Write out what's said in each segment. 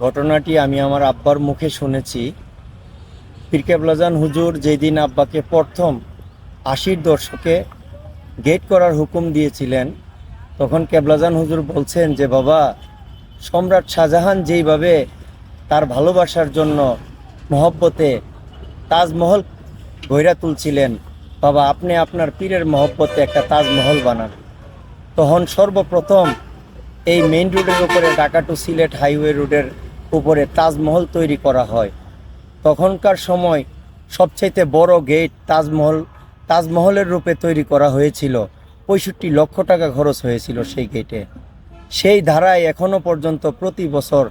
ঘটনাটি আমি আমার আব্বার মুখে শুনেছি। পীর কেবলাজান হুজুর যেদিন আব্বাকে প্রথম ৮০-র দশকে গেট করার হুকুম দিয়েছিলেন, তখন কেবলাজান হুজুর বলছেন যে বাবা, সম্রাট শাহজাহান যেইভাবে তার ভালোবাসার জন্য মহব্বতে তাজমহল গইরা তুলছিলেন, বাবা আপনি আপনার পীরের মহব্বতে একটা তাজমহল বানান। তখন সর্বপ্রথম এই মেইন রোডের উপরে, ঢাকা টু সিলেট হাইওয়ে রোডের উপরে তাজমহল তৈরি করা হয়। তখনকার সময় সবচাইতে বড় গেট তাজমহলের রূপে তৈরি করা হয়েছিল। ৬৫ লক্ষ টাকা খরচ হয়েছিল সেই গেটে। সেই ধারায় এখনও পর্যন্ত প্রতি বছর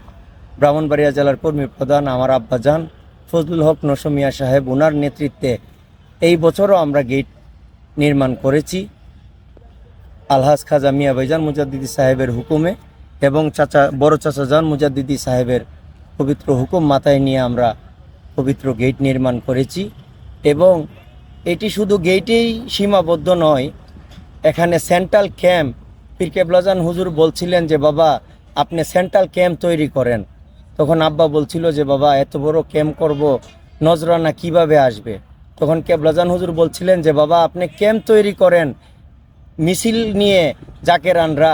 ব্রাহ্মণবাড়িয়া জেলার কর্মী প্রধান আমার আব্বাজান ফজলুল হক নশমিয়া সাহেব, ওনার নেতৃত্বে এই বছরও আমরা গেট নির্মাণ করেছি আলহাজ খাজা মিয়া ভাইজান মুজাদ্দিদি সাহেবের হুকুমে, এবং বড় চাচাজান মুজাদ্দিদি সাহেবের পবিত্র হুকুম মাথায় নিয়ে আমরা পবিত্র গেট নির্মাণ করেছি। এবং এটি শুধু গেটেই সীমাবদ্ধ নয়, এখানে সেন্ট্রাল ক্যাম্প পীর কেবলাজান হুজুর বলছিলেন যে বাবা আপনি সেন্ট্রাল ক্যাম্প তৈরি করেন। তখন আব্বা বলছিল যে বাবা এত বড় ক্যাম্প করব, নজরানা কিভাবে আসবে? তখন কেবলাজান হুজুর বলছিলেন যে বাবা আপনি ক্যাম্প তৈরি করেন, মিছিল নিয়ে জাকেরানরা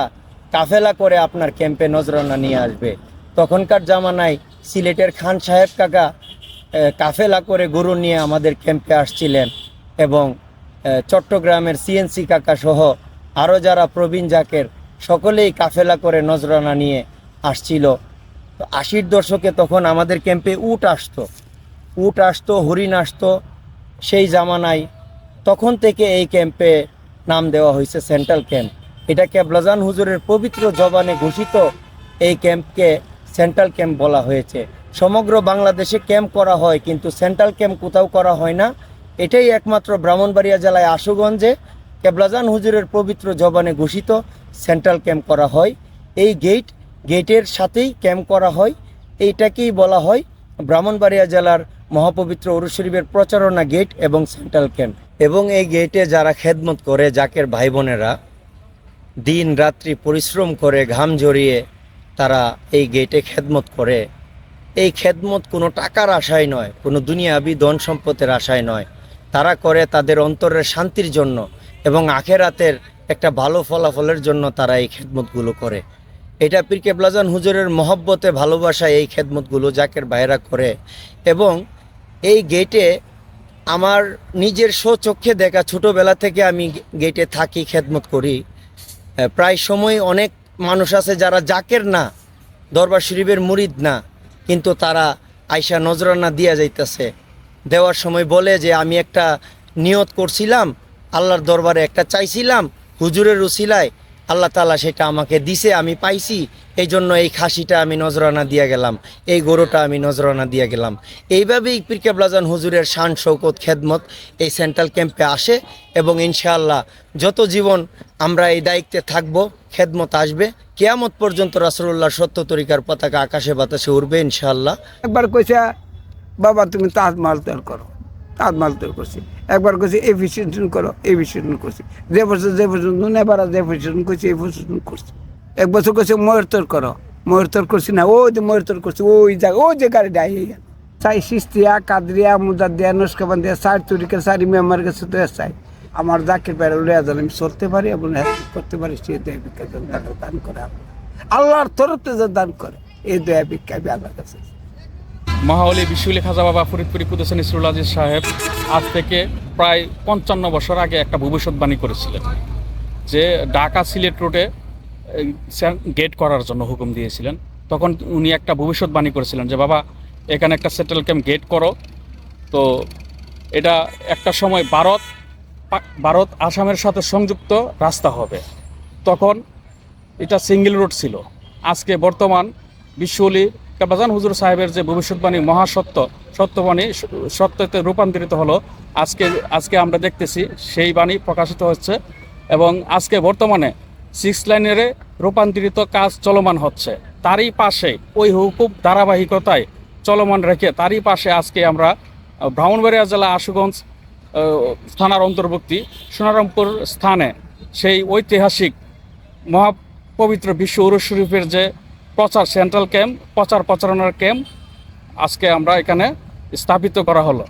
কাফেলা করে আপনার ক্যাম্পে নজরানা নিয়ে আসবে। তখনকার জামানায় সিলেটের খান সাহেব কাকা কাফেলা করে গরু নিয়ে আমাদের ক্যাম্পে আসছিলেন, এবং চট্টগ্রামের সিএনসি কাকা সহ আরও যারা প্রবীণ জাকের সকলেই কাফেলা করে নজরানা নিয়ে আসছিল। তো ৮০-র দশকে তখন আমাদের ক্যাম্পে উট আসতো, হরিণ আসতো। সেই জামানায় তখন থেকে এই ক্যাম্পে নাম দেওয়া হয়েছে সেন্ট্রাল ক্যাম্প। এটা কেবলাজান হুজুরের পবিত্র জবানে ঘোষিত এই ক্যাম্পকে সেন্ট্রাল ক্যাম্প বলা হয়েছে। সমগ্র বাংলাদেশে ক্যাম্প করা হয়, কিন্তু সেন্ট্রাল ক্যাম্প কোথাও করা হয় না। এটাই একমাত্র ব্রাহ্মণবাড়িয়া জেলায় আশুগঞ্জে কেবলাজান হুজুরের পবিত্র জবানে ঘোষিত সেন্ট্রাল ক্যাম্প করা হয়। এই গেটের সাথেই ক্যাম্প করা হয়। এইটাকেই বলা হয় ব্রাহ্মণবাড়িয়া জেলার মহাপবিত্র উরুস শরীফের প্রচারণা গেট এবং সেন্ট্রাল ক্যাম্প। এবং এই গেটে যারা খেদমত করে, জাকের ভাই বোনেরা দিন রাত্রি পরিশ্রম করে ঘাম ঝরিয়ে তারা এই গেটে খেদমত করে, এই খেদমত কোনো টাকার আশায় নয়, কোনো দুনিয়াবি ধন সম্পদের আশায় নয়। তারা করে তাদের অন্তরের শান্তির জন্য এবং আখেরাতের একটা ভালো ফলাফলের জন্য তারা এই খেদমতগুলো করে। এটা পীর কেবলাজান হুজুরের মহব্বতে ভালোবাসায় এই খেদমতগুলো জাকের ভাইয়েরা করে। এবং এই গেটে আমার নিজের স্বচক্ষে দেখা, ছোটোবেলা থেকে আমি গেটে থাকি, খেদমত করি। প্রায় সময় অনেক মানুষ আছে যারা জাকের না, দরবার শরীফের মুরিদ না, কিন্তু তারা আইসা নজরানা দিয়া যাইতেছে। দেওয়ার সময় বলে যে আমি একটা নিয়ত করছিলাম, আল্লাহর দরবারে একটা চাইছিলাম, হুজুরের উসিলায় আল্লাহ তাআলা সেটা আমাকে দিছে, আমি পাইছি, এই জন্য এই খাসিটা আমি নজরানা দিয়ে গেলাম, এই গরুটা আমি নজরানা দিয়ে গেলাম। এইভাবেই পীর কেবলাজান হুজুরের শান শৌকত খেদমত এই সেন্ট্রাল ক্যাম্পে আসে। এবং ইনশাআল্লাহ যত জীবন আমরা এই দায়িত্বে থাকব, খেদমত আসবে, কিয়ামত পর্যন্ত রাসূলুল্লাহর সত্য তরিকার পতাকা আকাশে বাতাসে উড়বে ইনশাআল্লাহ। একবার কইছে বাবা তুমি তাজমহল তৈরি করো, তাজমহল তৈরি করছি। একবার কইছে এই ভিশন করো, এই ভিশন করছি। যে বছর নেবারা যে ভিশন করছি এই ভিশন করছি। এক বছর কইছে ময়ূর তৈরি করো, ময়ূর তৈরি করছি না, ওই যে ময়ূর তৈরি করছি, ওই যে গাড়িটা চাই সিস্তিয়া কাদরিয়া মুজাদ্দিয়া নস্কাবান্দিয়া চার তরিকা চারি মেম্বার কাছে তো চাই। আমার জাকির বাইরে লইয়া যান, আমি চলতে পারি এবং করতে পারি, সে দয়া ভিক্ষা দান করে আল্লাহর তরফতে যে দান করে, এই দয়া ভিক্ষা আমি আল্লাহর কাছে। মহাওলি বিশ্বলি খাজা বাবা ফরিদপুরি কুদ্দুস নিসরুল আজিজ সাহেব আজ থেকে প্রায় ৫৫ বছর আগে একটা ভবিষ্যৎবাণী করেছিলেন যে ঢাকা সিলেট রোডে গেট করার জন্য হুকুম দিয়েছিলেন। তখন উনি একটা ভবিষ্যৎবাণী করেছিলেন যে বাবা এখানে একটা সেন্ট্রাল ক্যাম্প গেট করো। তো এটা একটা সময় ভারত আসামের সাথে সংযুক্ত রাস্তা হবে। তখন এটা সিঙ্গেল রোড ছিল। আজকে বর্তমান বিশ্বলি কেবলাজান হুজুর সাহেবের যে ভবিষ্যৎবাণী সত্যবাণী সত্যতে রূপান্তরিত হলো। আজকে আমরা দেখতেছি সেই বাণী প্রকাশিত হচ্ছে, এবং আজকে বর্তমানে 6 লাইনের রূপান্তরিত কাজ চলমান হচ্ছে। তারই পাশে ওই হুকুম ধারাবাহিকতায় চলমান রেখে তারই পাশে আজকে আমরা ব্রাহ্মণবাড়িয়া জেলা আশুগঞ্জ থানার অন্তর্ভুক্তি সোনারামপুর স্থানে সেই ঐতিহাসিক মহাপবিত্র বিশ্ব উরুস শরীফের যে সেন্ট্রাল ক্যাম্প প্রচারণার ক্যাম্প আজকে আমরা এখানে স্থাপিত করা হলো।